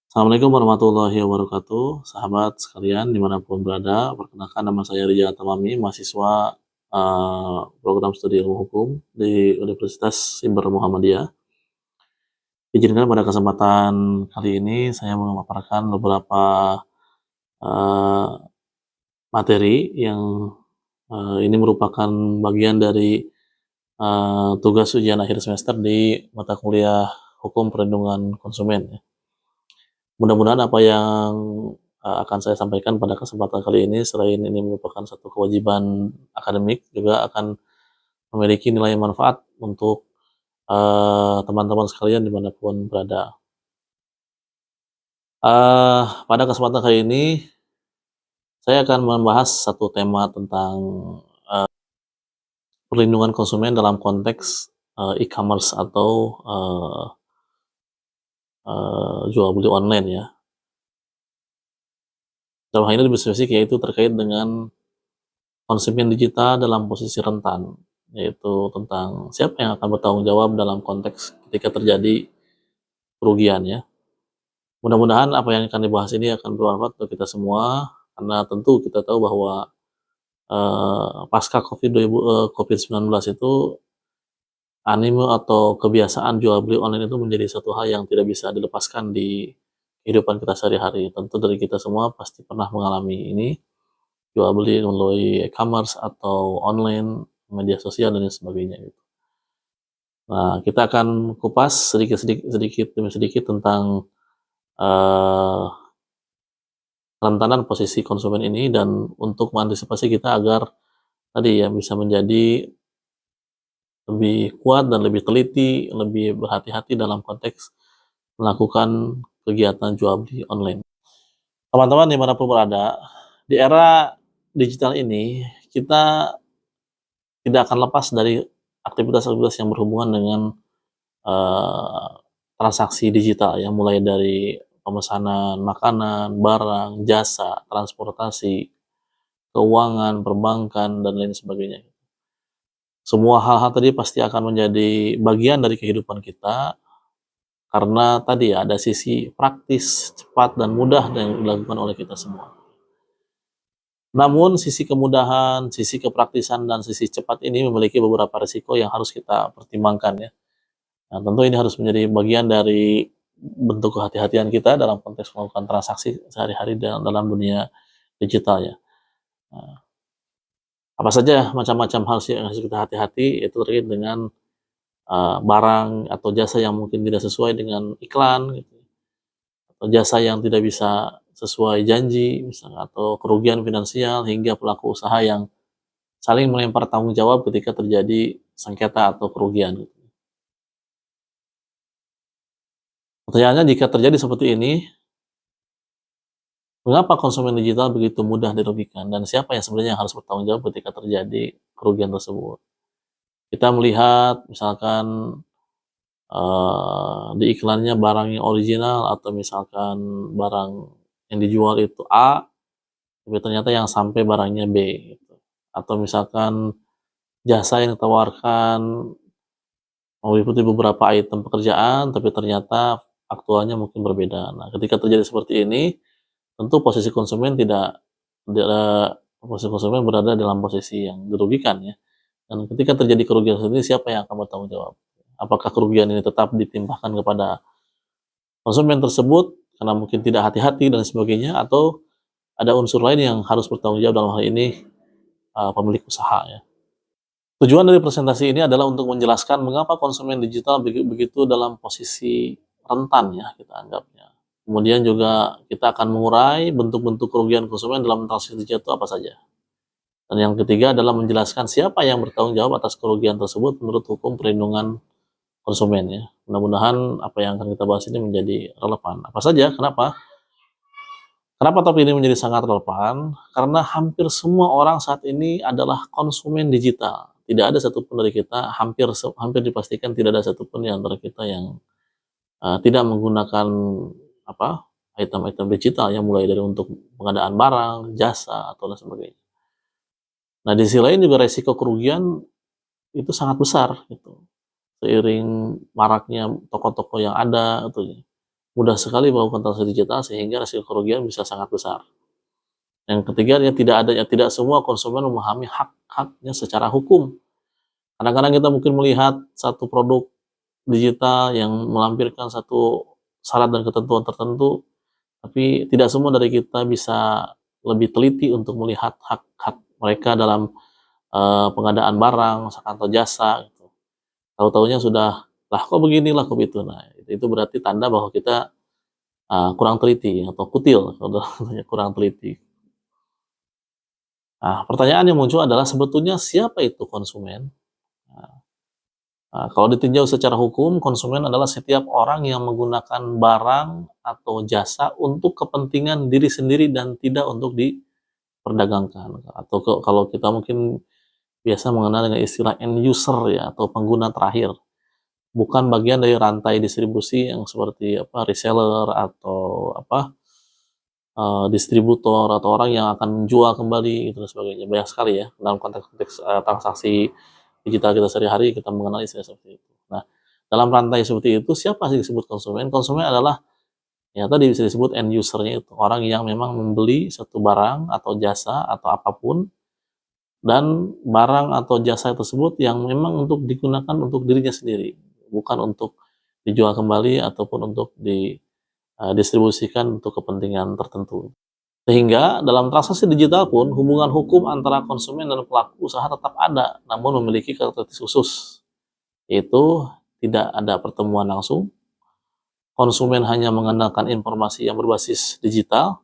Assalamualaikum warahmatullahi wabarakatuh, sahabat sekalian dimanapun berada. Perkenalkan nama saya Rijal Tamami, mahasiswa program studi ilmu hukum di Universitas Simber Muhammadiyah. Izinkan pada kesempatan kali ini saya memaparkan beberapa uh, materi yang ini merupakan bagian dari tugas ujian akhir semester di mata kuliah Hukum Perlindungan Konsumen. Mudah-mudahan apa yang akan saya sampaikan pada kesempatan kali ini, selain ini merupakan satu kewajiban akademik, juga akan memiliki nilai manfaat untuk teman-teman sekalian dimanapun berada. Pada kesempatan kali ini, saya akan membahas satu tema tentang perlindungan konsumen dalam konteks e-commerce atau jual beli online ya. Dalam hal ini lebih spesifik yaitu terkait dengan konsumen digital dalam posisi rentan, yaitu tentang siapa yang akan bertanggung jawab dalam konteks ketika terjadi kerugian ya. Mudah-mudahan apa yang akan dibahas ini akan bermanfaat untuk kita semua, karena tentu kita tahu bahwa pasca COVID-19 itu anime atau kebiasaan jual beli online itu menjadi satu hal yang tidak bisa dilepaskan di kehidupan kita sehari-hari. Tentu dari kita semua pasti pernah mengalami ini, jual beli melalui e-commerce atau online, media sosial dan sebagainya gitu. Nah, kita akan kupas sedikit demi sedikit tentang kerentanan posisi konsumen ini, dan untuk mengantisipasi kita agar tadi ya bisa menjadi lebih kuat dan lebih teliti, lebih berhati-hati dalam konteks melakukan kegiatan jual beli online. Teman-teman dimanapun berada, di era digital ini kita tidak akan lepas dari aktivitas-aktivitas yang berhubungan dengan transaksi digital ya, mulai dari pemesanan makanan, barang, jasa, transportasi, keuangan, perbankan, dan lain sebagainya. Semua hal-hal tadi pasti akan menjadi bagian dari kehidupan kita, karena tadi ya ada sisi praktis, cepat, dan mudah yang dilakukan oleh kita semua. Namun sisi kemudahan, sisi kepraktisan, dan sisi cepat ini memiliki beberapa risiko yang harus kita pertimbangkan ya. Nah, tentu ini harus menjadi bagian dari bentuk kehati-hatian kita dalam konteks melakukan transaksi sehari-hari dalam dunia digital ya. Nah, apa saja macam-macam hal yang harus kita hati-hati itu terkait dengan barang atau jasa yang mungkin tidak sesuai dengan iklan, gitu, atau jasa yang tidak bisa sesuai janji, misalnya, atau kerugian finansial hingga pelaku usaha yang saling melempar tanggung jawab ketika terjadi sengketa atau kerugian. Pertanyaannya, jika terjadi seperti ini, mengapa konsumen digital begitu mudah dirugikan, dan siapa yang sebenarnya harus bertanggung jawab ketika terjadi kerugian tersebut? Kita melihat misalkan di iklannya barang yang original, atau misalkan barang yang dijual itu A, tapi ternyata yang sampai barangnya B, gitu. Atau misalkan jasa yang ditawarkan meliputi beberapa item pekerjaan, tapi ternyata aktualnya mungkin berbeda. Nah, ketika terjadi seperti ini, tentu posisi konsumen berada dalam posisi yang dirugikan ya. Dan ketika terjadi kerugian seperti ini, siapa yang akan bertanggung jawab? Apakah kerugian ini tetap ditimpakan kepada konsumen tersebut karena mungkin tidak hati-hati dan sebagainya, atau ada unsur lain yang harus bertanggung jawab, dalam hal ini pemilik usaha ya. Tujuan dari presentasi ini adalah untuk menjelaskan mengapa konsumen digital begitu dalam posisi rentan ya, kita anggapnya. Kemudian juga kita akan mengurai bentuk-bentuk kerugian konsumen dalam transaksi digital itu apa saja. Dan yang ketiga adalah menjelaskan siapa yang bertanggung jawab atas kerugian tersebut menurut hukum perlindungan konsumen ya. Mudah-mudahan apa yang akan kita bahas ini menjadi relevan. Apa saja? Kenapa? Kenapa topik ini menjadi sangat relevan? Karena hampir semua orang saat ini adalah konsumen digital. Tidak ada satupun dari kita, hampir dipastikan tidak ada satupun di antara kita yang tidak menggunakan item-item digital yang mulai dari untuk pengadaan barang, jasa, atau lain sebagainya. Nah, di sisi lain juga resiko kerugian itu sangat besar gitu. Seiring maraknya toko-toko yang ada gitu. mudah sekali melakukan transaksi digital sehingga resiko kerugian bisa sangat besar. Yang ketiga, tidak semua konsumen memahami hak-haknya secara hukum. Kadang-kadang kita mungkin melihat satu produk digital yang melampirkan satu syarat dan ketentuan tertentu, tapi tidak semua dari kita bisa lebih teliti untuk melihat hak-hak mereka dalam pengadaan barang atau jasa gitu. Tahu-taunya sudah, lah kok begini, lah kok begitu. Nah, itu berarti tanda bahwa kita kurang teliti atau kutil kalau kurang teliti. Nah, pertanyaan yang muncul adalah sebetulnya siapa itu konsumen? Kalau ditinjau secara hukum, konsumen adalah setiap orang yang menggunakan barang atau jasa untuk kepentingan diri sendiri dan tidak untuk diperdagangkan. Atau kalau kita mungkin biasa mengenal dengan istilah end user ya, atau pengguna terakhir. Bukan bagian dari rantai distribusi yang seperti reseller atau distributor atau orang yang akan menjual kembali gitu dan sebagainya. Banyak sekali ya dalam konteks transaksi digital kita sehari-hari kita mengenal istilah seperti itu. Nah, dalam rantai seperti itu siapa sih disebut konsumen? Konsumen adalah ya tadi bisa disebut end usernya itu, orang yang memang membeli satu barang atau jasa atau apapun, dan barang atau jasa tersebut yang memang untuk digunakan untuk dirinya sendiri, bukan untuk dijual kembali ataupun untuk distribusikan untuk kepentingan tertentu. Sehingga dalam transaksi digital pun hubungan hukum antara konsumen dan pelaku usaha tetap ada, namun memiliki karakteristik khusus, yaitu tidak ada pertemuan langsung, konsumen hanya mengandalkan informasi yang berbasis digital,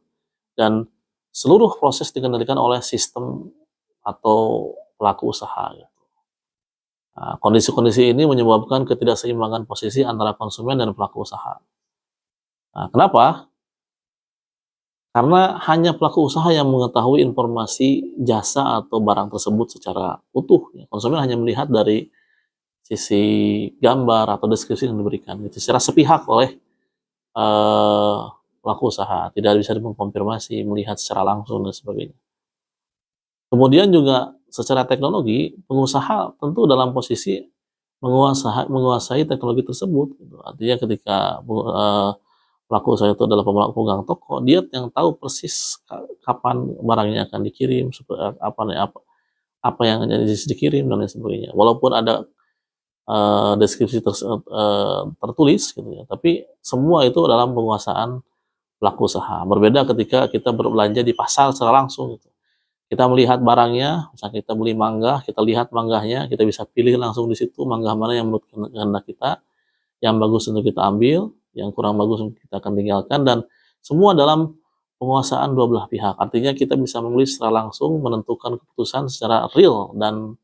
dan seluruh proses dikendalikan oleh sistem atau pelaku usaha. Nah, kondisi-kondisi ini menyebabkan ketidakseimbangan posisi antara konsumen dan pelaku usaha. Nah, kenapa? Karena hanya pelaku usaha yang mengetahui informasi jasa atau barang tersebut secara utuh. Konsumen hanya melihat dari sisi gambar atau deskripsi yang diberikan, gitu, secara sepihak oleh pelaku usaha, tidak bisa mengkonfirmasi, melihat secara langsung dan sebagainya. Kemudian juga secara teknologi, pengusaha tentu dalam posisi menguasai teknologi tersebut. Gitu. Artinya ketika pelaku usaha itu adalah pemegang toko, dia yang tahu persis kapan barangnya akan dikirim, apa yang dikirim dan lain sebagainya. Walaupun ada deskripsi tertulis gitu ya, tapi semua itu dalam penguasaan pelaku usaha. Berbeda ketika kita berbelanja di pasar secara langsung gitu. Kita melihat barangnya, misalnya kita beli mangga, kita lihat mangganya, kita bisa pilih langsung di situ mangga mana yang menurut kehendak kita, yang bagus untuk kita ambil, yang kurang bagus kita akan tinggalkan, dan semua dalam penguasaan dua belah pihak. Artinya kita bisa memilih secara langsung, menentukan keputusan secara real dan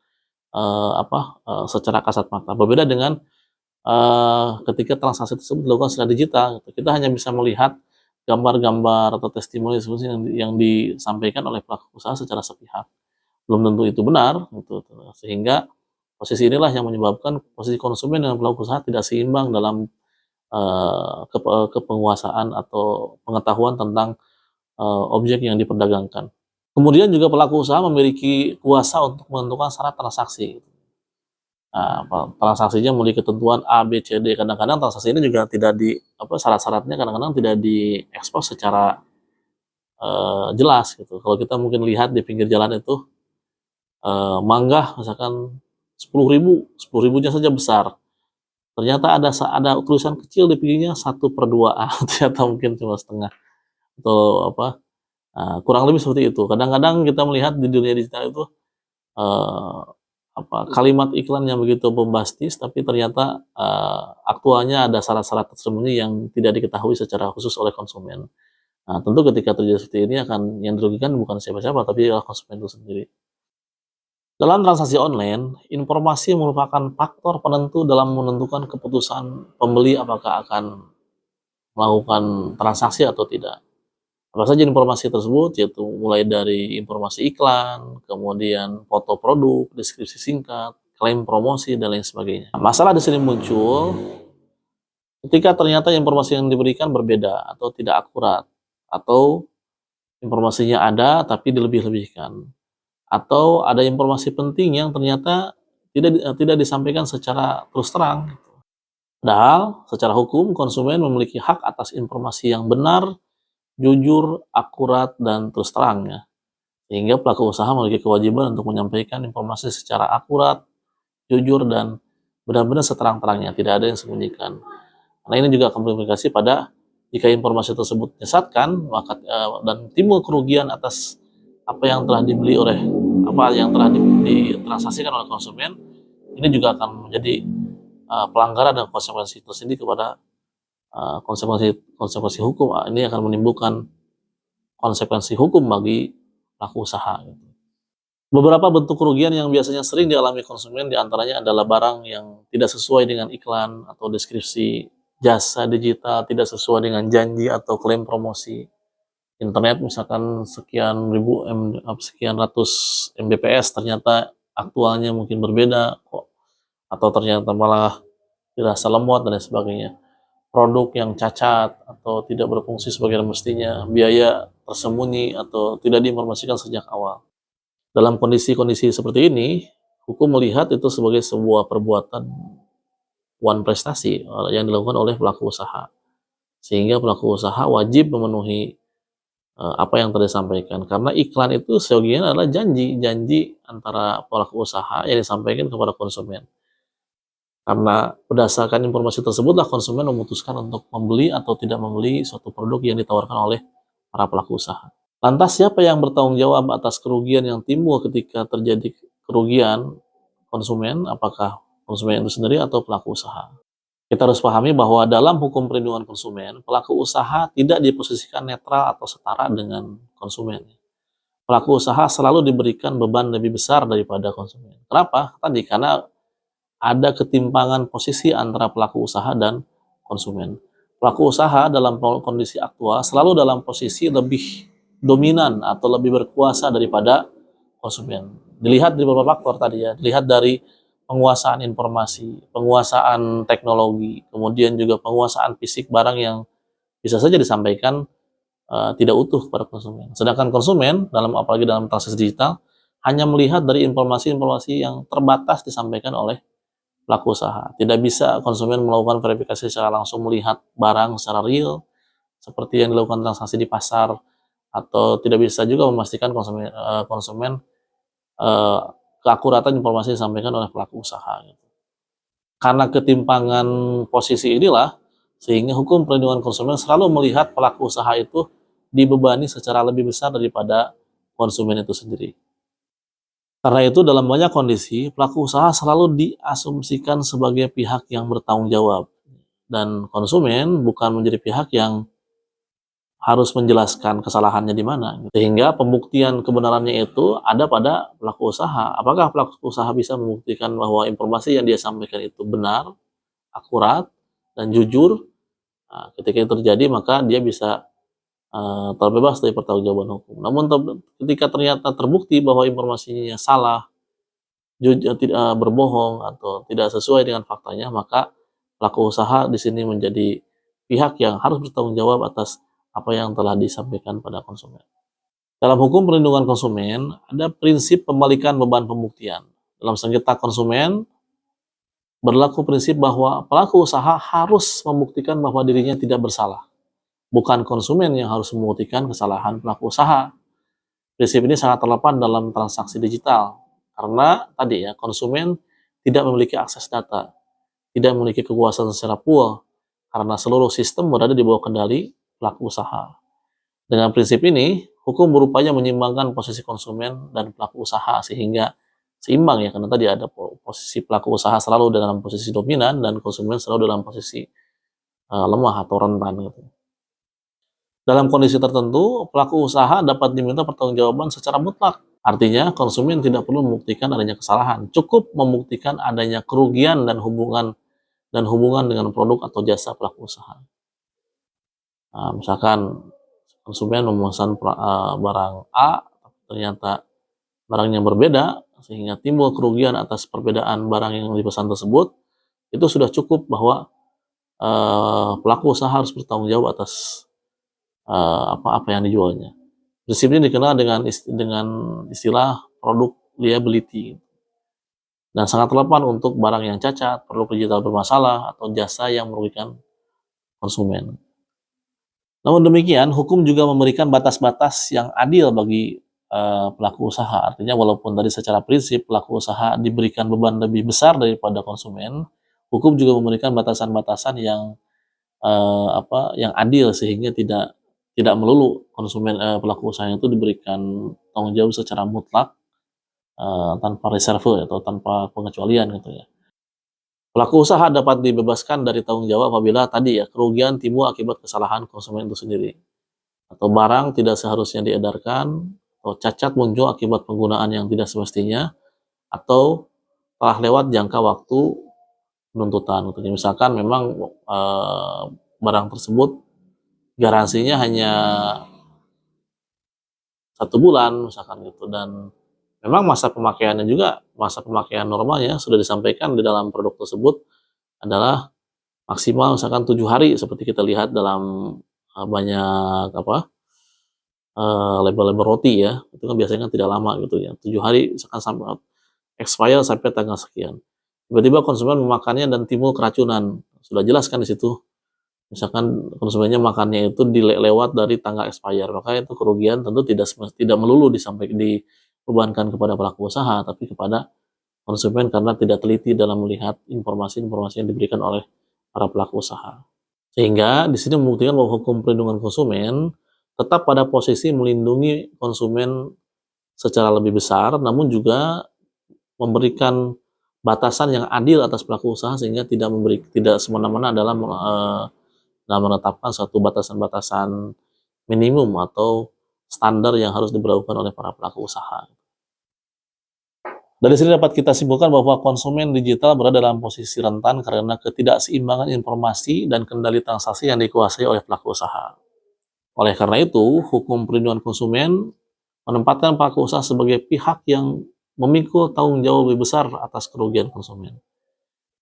secara kasat mata. Berbeda dengan ketika transaksi tersebut dilakukan secara digital, kita hanya bisa melihat gambar-gambar atau testimoni yang disampaikan oleh pelaku usaha secara sepihak. Belum tentu itu benar, gitu. Sehingga posisi inilah yang menyebabkan posisi konsumen dan pelaku usaha tidak seimbang dalam kepenguasaan atau pengetahuan tentang objek yang diperdagangkan. Kemudian juga pelaku usaha memiliki kuasa untuk menentukan syarat transaksi. Nah, transaksinya memiliki ketentuan A, B, C, D. Kadang-kadang transaksi ini juga tidak syarat-syaratnya kadang-kadang tidak diekspos secara jelas gitu. Kalau kita mungkin lihat di pinggir jalan itu mangga misalkan 10.000, 10.000-nya saja besar. Ternyata ada tulisan kecil di pinggirnya 1/2A, ternyata mungkin cuma setengah atau kurang lebih seperti itu. Kadang-kadang kita melihat di dunia digital itu kalimat iklan yang begitu bombastis, tapi ternyata aktualnya ada syarat-syarat tersembunyi yang tidak diketahui secara khusus oleh konsumen. Nah, tentu ketika terjadi seperti ini yang dirugikan bukan siapa-siapa, tapi adalah konsumen itu sendiri. Dalam transaksi online, informasi merupakan faktor penentu dalam menentukan keputusan pembeli apakah akan melakukan transaksi atau tidak. Apa saja informasi tersebut, yaitu mulai dari informasi iklan, kemudian foto produk, deskripsi singkat, klaim promosi, dan lain sebagainya. Masalah di sini muncul ketika ternyata informasi yang diberikan berbeda atau tidak akurat, atau informasinya ada tapi dilebih-lebihkan, atau ada informasi penting yang ternyata tidak disampaikan secara terus terang. Padahal secara hukum konsumen memiliki hak atas informasi yang benar, jujur, akurat, dan terus terang ya. Sehingga pelaku usaha memiliki kewajiban untuk menyampaikan informasi secara akurat, jujur, dan benar-benar seterang-terangnya, tidak ada yang disembunyikan. Karena ini juga akan berimplikasi pada jika informasi tersebut menyesatkan, maka dan timbul kerugian atas apa yang telah dibeli oleh apa yang telah ditransaksikan oleh konsumen, ini juga akan menjadi pelanggaran dan konsekuensi tersendiri kepada konsekuensi konsekuensi hukum. Ini akan menimbulkan konsekuensi hukum bagi pelaku usaha. Beberapa bentuk kerugian yang biasanya sering dialami konsumen diantaranya adalah barang yang tidak sesuai dengan iklan atau deskripsi, jasa digital tidak sesuai dengan janji atau klaim promosi, internet misalkan sekian ribu sekian ratus Mbps ternyata aktualnya mungkin berbeda kok, atau ternyata malah dirasa lemot dan lain sebagainya. Produk yang cacat atau tidak berfungsi sebagaimana mestinya, biaya tersembunyi atau tidak diinformasikan sejak awal. Dalam kondisi-kondisi seperti ini, hukum melihat itu sebagai sebuah perbuatan wan prestasi yang dilakukan oleh pelaku usaha. Sehingga pelaku usaha wajib memenuhi apa yang tadi disampaikan. Karena iklan itu seyogianya adalah janji antara pelaku usaha yang disampaikan kepada konsumen. Karena berdasarkan informasi tersebutlah konsumen memutuskan untuk membeli atau tidak membeli suatu produk yang ditawarkan oleh para pelaku usaha. Lantas siapa yang bertanggung jawab atas kerugian yang timbul ketika terjadi kerugian konsumen? Apakah konsumen itu sendiri atau pelaku usaha? Kita harus pahami bahwa dalam hukum perlindungan konsumen, pelaku usaha tidak diposisikan netral atau setara dengan konsumen. Pelaku usaha selalu diberikan beban lebih besar daripada konsumen. Kenapa? Tadi karena ada ketimpangan posisi antara pelaku usaha dan konsumen. Pelaku usaha dalam kondisi aktual selalu dalam posisi lebih dominan atau lebih berkuasa daripada konsumen. Dilihat dari beberapa faktor tadi ya, dilihat dari penguasaan informasi, penguasaan teknologi, kemudian juga penguasaan fisik barang yang bisa saja disampaikan tidak utuh kepada konsumen. Sedangkan konsumen, apalagi dalam transaksi digital, hanya melihat dari informasi-informasi yang terbatas disampaikan oleh pelaku usaha. Tidak bisa konsumen melakukan verifikasi secara langsung melihat barang secara real, seperti yang dilakukan transaksi di pasar, atau tidak bisa juga memastikan konsumen keakuratan informasi yang disampaikan oleh pelaku usaha. Karena ketimpangan posisi inilah, sehingga hukum perlindungan konsumen selalu melihat pelaku usaha itu dibebani secara lebih besar daripada konsumen itu sendiri. Karena itu dalam banyak kondisi, pelaku usaha selalu diasumsikan sebagai pihak yang bertanggung jawab. Dan konsumen bukan menjadi pihak yang harus menjelaskan kesalahannya di mana. Sehingga pembuktian kebenarannya itu ada pada pelaku usaha. Apakah pelaku usaha bisa membuktikan bahwa informasi yang dia sampaikan itu benar, akurat, dan jujur? Nah, ketika itu terjadi, maka dia bisa terbebas dari pertanggungjawaban hukum. Namun ketika ternyata terbukti bahwa informasinya salah, tidak berbohong atau tidak sesuai dengan faktanya, maka pelaku usaha di sini menjadi pihak yang harus bertanggung jawab atas apa yang telah disampaikan pada konsumen. Dalam hukum perlindungan konsumen, ada prinsip pembalikan beban pembuktian. Dalam sengketa konsumen, berlaku prinsip bahwa pelaku usaha harus membuktikan bahwa dirinya tidak bersalah. Bukan konsumen yang harus membuktikan kesalahan pelaku usaha. Prinsip ini sangat relevan dalam transaksi digital, karena tadi ya, konsumen tidak memiliki akses data, tidak memiliki kekuasaan secara full, karena seluruh sistem berada di bawah kendali pelaku usaha. Dengan prinsip ini, hukum berupaya menyimbangkan posisi konsumen dan pelaku usaha sehingga seimbang ya, karena tadi ada posisi pelaku usaha selalu dalam posisi dominan dan konsumen selalu dalam posisi lemah atau rentan gitu. Dalam kondisi tertentu, pelaku usaha dapat diminta pertanggungjawaban secara mutlak. Artinya, konsumen tidak perlu membuktikan adanya kesalahan, cukup membuktikan adanya kerugian dan hubungan dengan produk atau jasa pelaku usaha. Nah, misalkan konsumen memesan barang A, ternyata barangnya berbeda, sehingga timbul kerugian atas perbedaan barang yang dipesan tersebut, itu sudah cukup bahwa pelaku usaha harus bertanggung jawab atas apa yang dijualnya. Prinsip ini dikenal dengan istilah product liability. dan sangat relevan untuk barang yang cacat, produk digital bermasalah, atau jasa yang merugikan konsumen. Namun demikian, hukum juga memberikan batas-batas yang adil bagi pelaku usaha. Artinya walaupun tadi secara prinsip pelaku usaha diberikan beban lebih besar daripada konsumen, hukum juga memberikan batasan-batasan yang adil sehingga tidak melulu konsumen pelaku usaha itu diberikan tanggung jawab secara mutlak tanpa reserve atau tanpa pengecualian gitu ya. Pelaku usaha dapat dibebaskan dari tanggung jawab apabila tadi ya kerugian timbul akibat kesalahan konsumen itu sendiri, atau barang tidak seharusnya diedarkan, atau cacat muncul akibat penggunaan yang tidak semestinya, atau telah lewat jangka waktu penuntutan. Misalkan memang barang tersebut garansinya hanya 1 bulan misalkan gitu, dan memang masa pemakaiannya juga, masa pemakaian normalnya sudah disampaikan di dalam produk tersebut adalah maksimal misalkan 7 hari, seperti kita lihat dalam banyak label-label roti ya, itu kan biasanya kan tidak lama gitu ya, 7 hari misalkan sampai expire sampai tanggal sekian. Tiba-tiba konsumen memakannya dan timbul keracunan, sudah jelas kan di situ. Misalkan konsumennya makannya itu lewat dari tanggal expire, maka itu kerugian tentu tidak melulu dibebankan kepada pelaku usaha, tapi kepada konsumen karena tidak teliti dalam melihat informasi-informasi yang diberikan oleh para pelaku usaha. Sehingga di sini membuktikan bahwa hukum perlindungan konsumen tetap pada posisi melindungi konsumen secara lebih besar, namun juga memberikan batasan yang adil atas pelaku usaha sehingga tidak semena-mena dalam menetapkan suatu batasan-batasan minimum atau standar yang harus diberlakukan oleh para pelaku usaha. Dari sini dapat kita simpulkan bahwa konsumen digital berada dalam posisi rentan karena ketidakseimbangan informasi dan kendali transaksi yang dikuasai oleh pelaku usaha. Oleh karena itu, hukum perlindungan konsumen menempatkan pelaku usaha sebagai pihak yang memikul tanggung jawab lebih besar atas kerugian konsumen.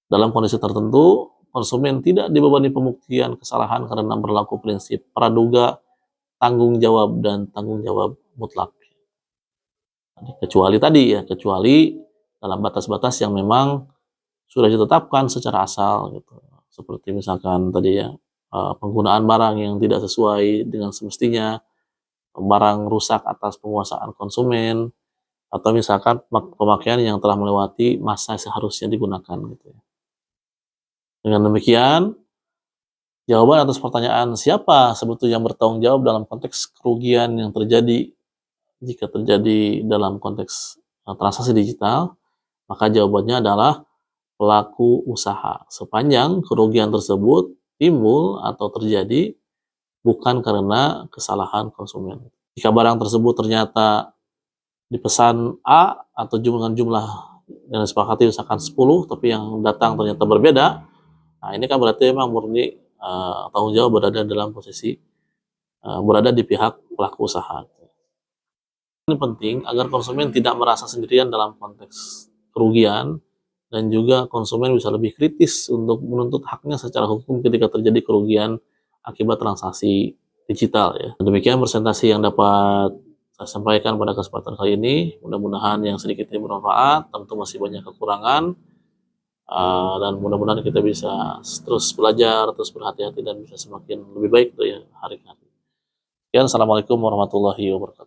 Dalam kondisi tertentu, konsumen tidak dibebani pembuktian kesalahan karena berlaku prinsip praduga, tanggung jawab, dan tanggung jawab mutlak. Kecuali dalam batas-batas yang memang sudah ditetapkan secara asal gitu. Seperti misalkan tadi ya, penggunaan barang yang tidak sesuai dengan semestinya, barang rusak atas penguasaan konsumen, atau misalkan pemakaian yang telah melewati masa seharusnya digunakan gitu ya. Dengan demikian, jawaban atas pertanyaan siapa sebetulnya yang bertanggung jawab dalam konteks kerugian yang terjadi jika terjadi dalam konteks transaksi digital, maka jawabannya adalah pelaku usaha. Sepanjang kerugian tersebut timbul atau terjadi bukan karena kesalahan konsumen. Jika barang tersebut ternyata dipesan A atau dengan jumlah yang disepakati misalkan 10, tapi yang datang ternyata berbeda, nah ini kan berarti memang murni tanggung jawab berada di pihak pelaku usaha. Ini penting agar konsumen tidak merasa sendirian dalam konteks kerugian, dan juga konsumen bisa lebih kritis untuk menuntut haknya secara hukum ketika terjadi kerugian akibat transaksi digital ya. Demikian presentasi yang dapat saya sampaikan pada kesempatan kali ini. Mudah-mudahan yang sedikit ini bermanfaat, tentu masih banyak kekurangan, dan mudah-mudahan kita bisa terus belajar, terus berhati-hati, dan bisa semakin lebih baik ya hari ke hari. Sekian, assalamualaikum warahmatullahi wabarakatuh.